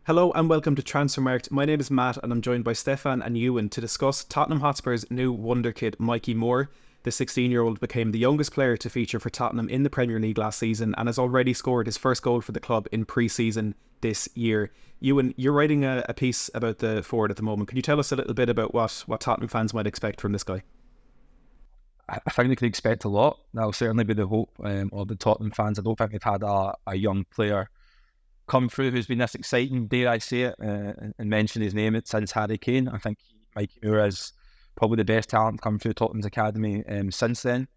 Hello and welcome to Transfermarkt. My name is Matt and I'm joined by Stefan and Euan to discuss Tottenham Hotspur's new wonder kid, Mikey Moore. The 16-year-old became the youngest player to feature for Tottenham in the Premier League last season and has already scored his first goal for the club in pre-season this year. Euan, you're writing a piece about the forward at the moment. Can you tell us a little bit about what Tottenham fans might expect from this guy? I think they can expect a lot. That'll certainly be the hope of the Tottenham fans. I don't think they've had a young player come through who's been this exciting, dare I say it, and mention his name since Harry Kane. I think Mikey Moore is probably the best talent come through Tottenham's academy since then.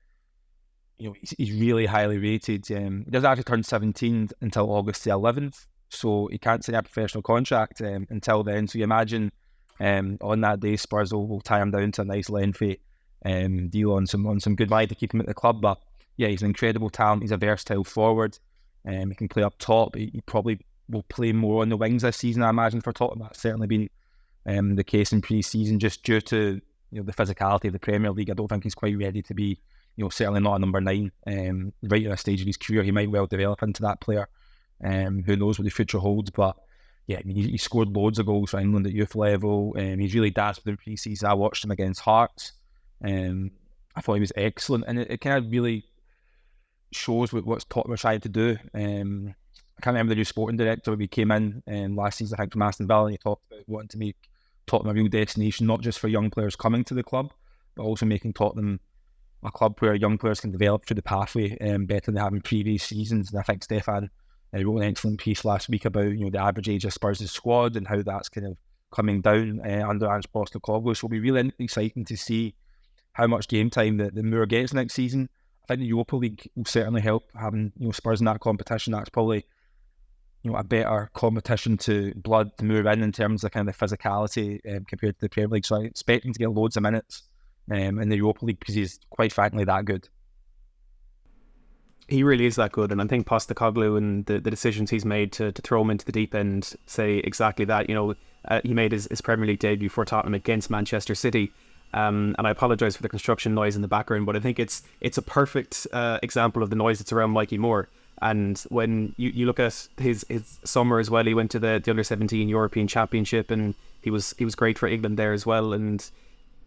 You know, he's really highly rated. He doesn't actually turn 17 until August the 11th, so he can't sign a professional contract until then. So you imagine on that day, Spurs will tie him down to a nice lengthy deal on some good money to keep him at the club. But yeah, he's an incredible talent. He's a versatile forward. He can play up top. He probably will play more on the wings this season, I imagine, for Tottenham. That's certainly been the case in pre-season, just due to the physicality of the Premier League. I don't think he's quite ready to be, certainly not a number 9. Right at a stage of his career, he might well develop into that player. Who knows what the future holds? But yeah, I mean, he scored loads of goals for England at youth level. He's really dazzled in pre-season. I watched him against Hearts. I thought he was excellent, and it kind of really shows what Tottenham are trying to do. I can't remember the new sporting director when we came in last season, I think, from Aston Villa, and he talked about wanting to make Tottenham a real destination, not just for young players coming to the club, but also making Tottenham a club where young players can develop through the pathway better than they have in previous seasons. And I think Stefan wrote an excellent piece last week about the average age of Spurs' squad and how that's kind of coming down under Ange Postecoglou. So it'll be really exciting to see how much game time the Moore gets next season. I think the Europa League will certainly help having Spurs in that competition. That's probably a better competition to blood to move in terms of kind of the physicality compared to the Premier League. So I expect him to get loads of minutes in the Europa League because he's quite frankly that good. He really is that good, and I think Postecoglou and the decisions he's made to throw him into the deep end say exactly that. He made his Premier League debut for Tottenham against Manchester City. And I apologise for the construction noise in the background, but I think it's a perfect example of the noise that's around Mikey Moore. And when you look at his summer as well, he went to the under-17 European Championship, and he was great for England there as well. And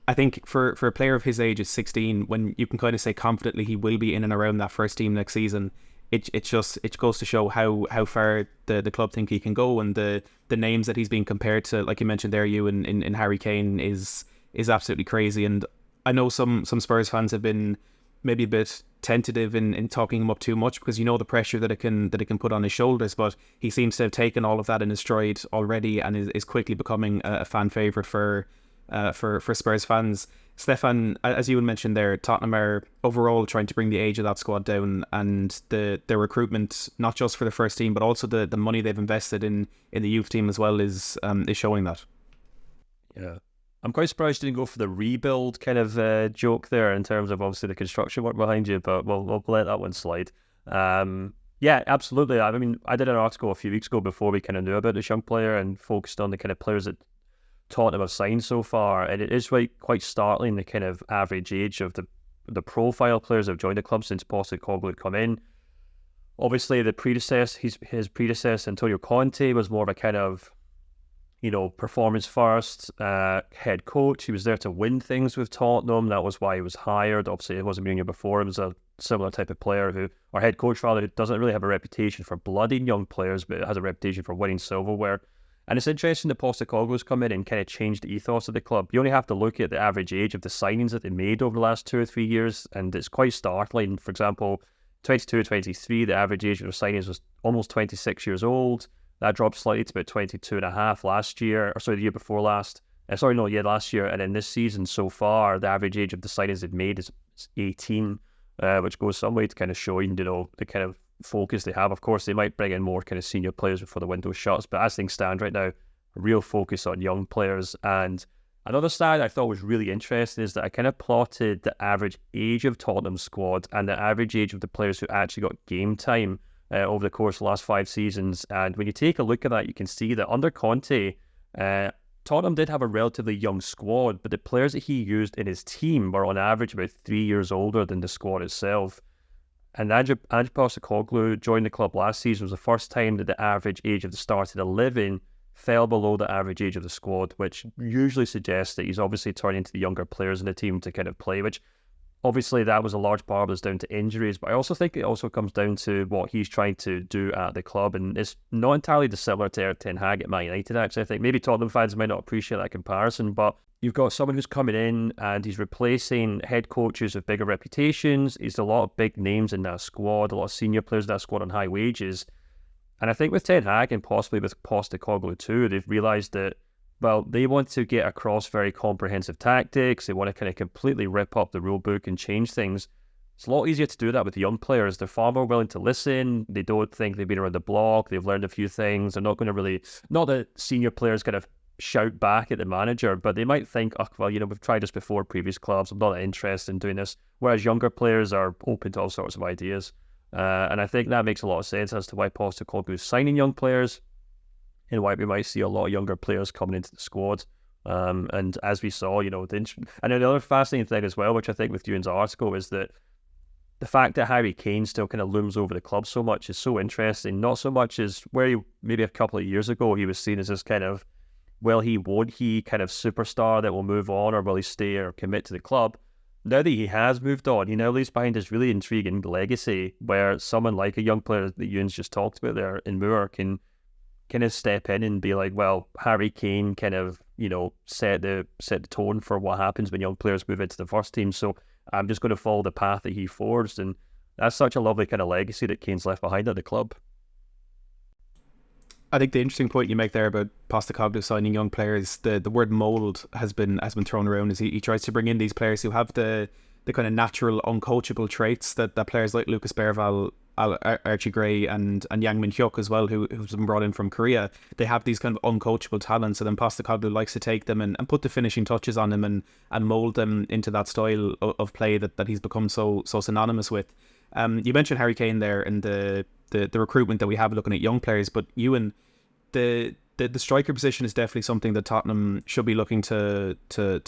I think for a player of his age at 16, when you can kind of say confidently he will be in and around that first team next season, it goes to show how far the club think he can go, and the names that he's being compared to, like you mentioned there, you in Harry Kane is absolutely crazy. And I know some Spurs fans have been maybe a bit tentative in talking him up too much because the pressure that it can put on his shoulders, but he seems to have taken all of that in his stride already and is quickly becoming a fan favourite for Spurs fans. Stefan, as you mentioned there, Tottenham are overall trying to bring the age of that squad down, and their recruitment, not just for the first team but also the money they've invested in the youth team as well, is showing that. Yeah, I'm quite surprised you didn't go for the rebuild kind of joke there in terms of obviously the construction work behind you, but we'll let that one slide. Yeah, absolutely. I mean, I did an article a few weeks ago before we kind of knew about this young player and focused on the kind of players that Tottenham have signed so far, and it is quite startling the kind of average age of the profile players that have joined the club since Postecoglou had come in. Obviously, his predecessor Antonio Conte was more of a kind of performance first head coach. He was there to win things with Tottenham. That was why he was hired. Obviously, it wasn't Mourinho before. It was a similar type of player or head coach rather, who doesn't really have a reputation for blooding young players, but has a reputation for winning silverware. And it's interesting that Postecoglou's come in and kind of changed the ethos of the club. You only have to look at the average age of the signings that they made over the last 2 or 3 years, and it's quite startling. For example, 22-23, the average age of the signings was almost 26 years old. That dropped slightly to about 22 and a half last year, the year before last. Last year. And in this season so far, the average age of the signings they've made is 18, which goes some way to kind of showing, the kind of focus they have. Of course, they might bring in more kind of senior players before the window shuts, but as things stand right now, a real focus on young players. And another stat I thought was really interesting is that I kind of plotted the average age of Tottenham's squad and the average age of the players who actually got game time over the course of the last 5 seasons. And when you take a look at that, you can see that under Conte, Tottenham did have a relatively young squad, but the players that he used in his team were on average about 3 years older than the squad itself. And Ange Postecoglou joined the club last season. It was the first time that the average age of the starting 11 fell below the average age of the squad, which usually suggests that he's obviously turning to the younger players in the team to kind of play, which obviously that was a large part of it down to injuries, but I also think it also comes down to what he's trying to do at the club, and it's not entirely dissimilar to Ten Hag at Man United, actually. I think maybe Tottenham fans might not appreciate that comparison, but you've got someone who's coming in and he's replacing head coaches with bigger reputations. He's a lot of big names in that squad, a lot of senior players in that squad on high wages. And I think with Ten Hag and possibly with Postecoglou too, they've realised that, well, they want to get across very comprehensive tactics. They want to kind of completely rip up the rule book and change things. It's a lot easier to do that with young players. They're far more willing to listen. They don't think they've been around the block. They've learned a few things. They're not going to really, not that senior players kind of shout back at the manager, but they might think, oh, well, we've tried this before, previous clubs. I'm not that interested in doing this. Whereas younger players are open to all sorts of ideas. And I think that makes a lot of sense as to why Postecoglou is signing young players and why we might see a lot of younger players coming into the squad. And as we saw, and another fascinating thing as well, which I think with Euan's article, is that the fact that Harry Kane still kind of looms over the club so much is so interesting. Not so much as where he, maybe a couple of years ago, he was seen as this kind of, won't he kind of superstar that will move on, or will he stay or commit to the club? Now that he has moved on, he now leaves behind this really intriguing legacy where someone like a young player that Euan's just talked about there in Moore can kind of step in and be like, well, Harry Kane kind of, set the tone for what happens when young players move into the first team. So I'm just going to follow the path that he forged. And that's such a lovely kind of legacy that Kane's left behind at the club. I think the interesting point you make there about Postecoglou signing young players, the word mould has been thrown around, as he tries to bring in these players who have the kind of natural uncoachable traits that players like Lucas Bergvall, Archie Gray and Yang Min-hyuk as well, who's been brought in from Korea. They have these kind of uncoachable talents, and then Postecoglou likes to take them and put the finishing touches on them and mould them into that style of play that he's become so synonymous with. You mentioned Harry Kane there and the recruitment that we have looking at young players, but Euan, the striker position is definitely something that Tottenham should be looking to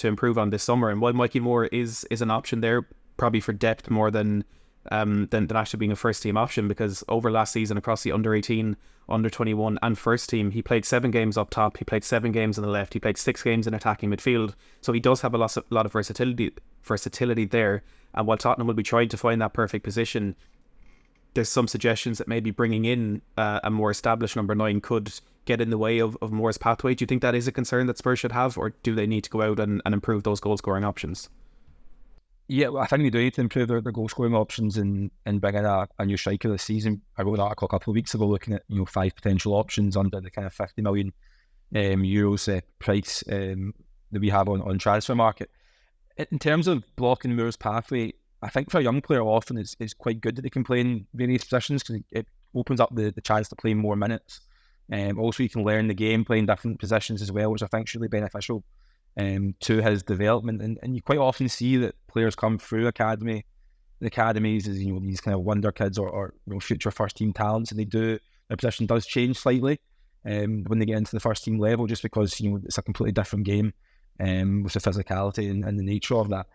improve on this summer. And while Mikey Moore is an option there, probably for depth more than actually being a first team option, because over last season across the under 18, under 21 and first team, he played 7 games up top, he played 7 games on the left, he played 6 games in attacking midfield, so he does have a lot of versatility there. And while Tottenham will be trying to find that perfect position, there's some suggestions that maybe bringing in a more established number 9 could get in the way of Moore's pathway. Do you think that is a concern that Spurs should have, or do they need to go out and improve those goal scoring options? Yeah, well, I think they do need to improve their goal scoring options and bring in a new striker this season. I wrote an article a couple of weeks ago looking at 5 potential options under the kind of 50 million euros price that we have on Transfermarkt. In terms of blocking Moore's pathway, I think for a young player often it's quite good that they can play in various positions, because it opens up the chance to play more minutes. Also, you can learn the game playing different positions as well, which I think is really beneficial to his development. And you quite often see that players come through the academies as these kind of wonder kids or future first team talents, and their position does change slightly when they get into the first team level, just because it's a completely different game with the physicality and the nature of that.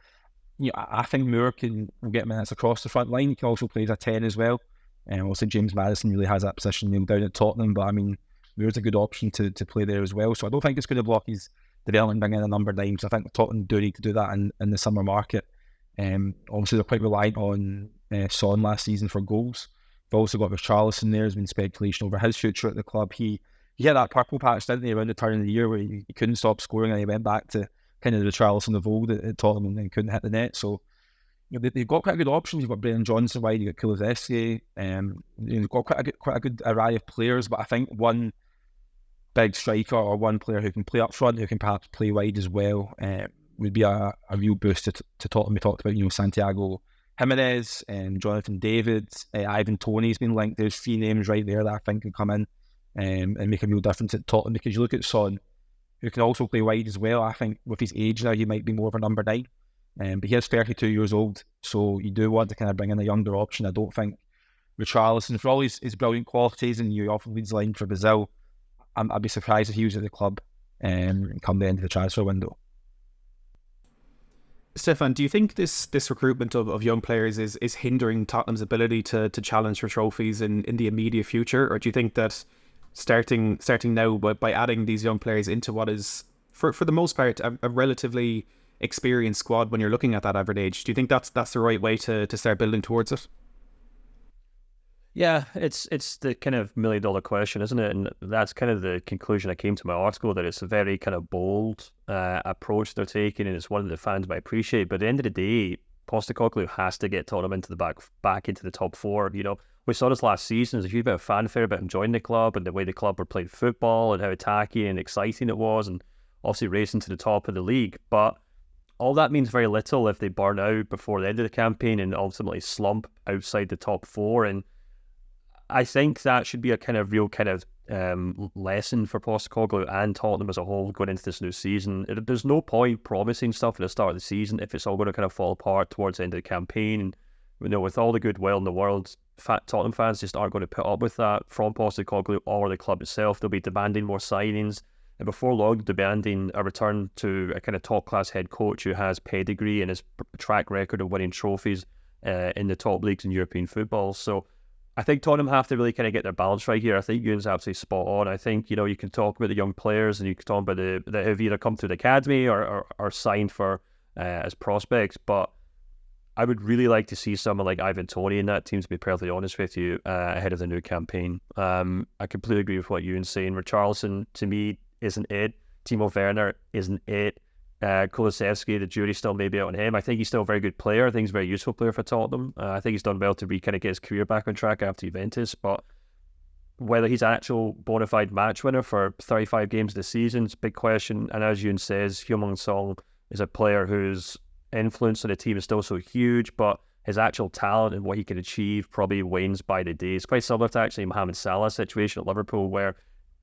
I think Moore will get minutes across the front line. He can also play as a 10 as well. Also, James Maddison really has that position down at Tottenham, but I mean, Moore's a good option to play there as well. So I don't think it's going to block his development bringing in a number 9. So I think Tottenham do need to do that in the summer market. Obviously, they're quite reliant on Son last season for goals. They've also got Richarlison there. There's been speculation over his future at the club. He had that purple patch, didn't he, around the turn of the year where he couldn't stop scoring, and he went back to kind of the Richarlison of old at Tottenham and couldn't hit the net. So they've got quite good options. You've got Brennan Johnson wide, you've got Kulusevski. They've got quite a good array of players, but I think one big striker or one player who can play up front, who can perhaps play wide as well, would be a real boost to Tottenham. We talked about Santiago Jimenez and Jonathan David, Ivan Toney's been linked. There's 3 names right there that I think can come in and make a real difference at Tottenham, because you look at Son, who can also play wide as well. I think with his age now, he might be more of a number 9. But he is 32 years old, so you do want to kind of bring in a younger option. I don't think Richarlison, for all his brilliant qualities, and he often leads the line for Brazil, I'd be surprised if he was at the club come the end of the transfer window. Stefan, do you think this recruitment of young players is hindering Tottenham's ability to challenge for trophies in the immediate future, or do you think that starting now by adding these young players into what is, for the most part, a relatively experienced squad when you're looking at that average age. Do you think that's the right way to start building towards it? Yeah, it's the kind of $1 million question, isn't it? And that's kind of the conclusion I came to my article, that it's a very kind of bold approach they're taking, and it's one that the fans might appreciate. But at the end of the day, Postecoglou has to get Tottenham into the back into the top four. You know, we saw this last season. There's a huge bit of fanfare about him joining the club and the way the club were playing football and how attacking and exciting it was, and obviously racing to the top of the league. But all that means very little if they burn out before the end of the campaign and ultimately slump outside the top four. And I think that should be a kind of real kind of lesson for Postecoglou and Tottenham as a whole going into this new season. There's no point promising stuff at the start of the season if it's all going to kind of fall apart towards the end of the campaign. And, you know, with all the goodwill in the world, Tottenham fans just aren't going to put up with that from Postecoglou or the club itself. They'll be demanding more signings, and before long demanding a return to a kind of top-class head coach who has pedigree and his track record of winning trophies in the top leagues in European football. So I think Tottenham have to really kind of get their balance right here. I think Euan's absolutely spot on. I think, you know, you can talk about the young players and you can talk about that have either come through the academy or signed for as prospects, but I would really like to see someone like Ivan Toney in that team, to be perfectly honest with you, ahead of the new campaign. I completely agree with what Euan's saying. Richarlison, to me, isn't it. Timo Werner isn't it. Kulusevski, the jury's still maybe out on him. I think he's still a very good player. I think he's a very useful player for Tottenham. I think he's done well to kind of get his career back on track after Juventus, but whether he's an actual bona fide match winner for 35 games this season is a big question. And as Euan says, Heung-min Son is a player whose influence on the team is still so huge, but his actual talent and what he can achieve probably wanes by the day. It's quite similar to actually Mohamed Salah's situation at Liverpool, where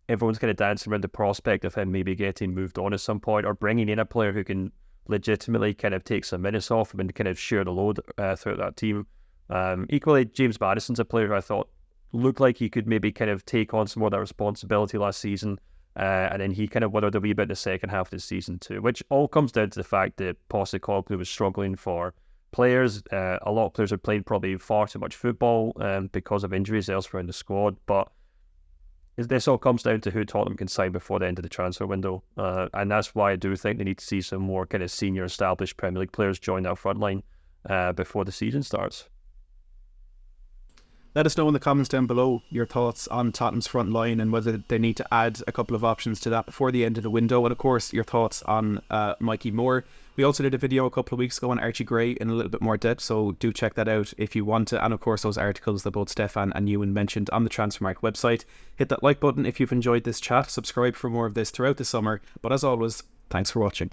everyone's kind of dancing around the prospect of him maybe getting moved on at some point, or bringing in a player who can legitimately kind of take some minutes off him and kind of share the load throughout that team. Equally, James Maddison's a player who I thought looked like he could maybe kind of take on some more of that responsibility last season, and then he kind of withered a wee bit in the second half of the season too, which all comes down to the fact that Postecoglou was struggling for players. A lot of players are playing probably far too much football because of injuries elsewhere in the squad, but this all comes down to who Tottenham can sign before the end of the transfer window. And that's why I do think they need to see some more kind of senior established Premier League players join that front line before the season starts. Let us know in the comments down below your thoughts on Tottenham's front line and whether they need to add a couple of options to that before the end of the window. And of course, your thoughts on Mikey Moore. We also did a video a couple of weeks ago on Archie Gray in a little bit more depth, so do check that out if you want to. And of course, those articles that both Stefan and Euan mentioned on the Transfermarkt website. Hit that like button if you've enjoyed this chat. Subscribe for more of this throughout the summer. But as always, thanks for watching.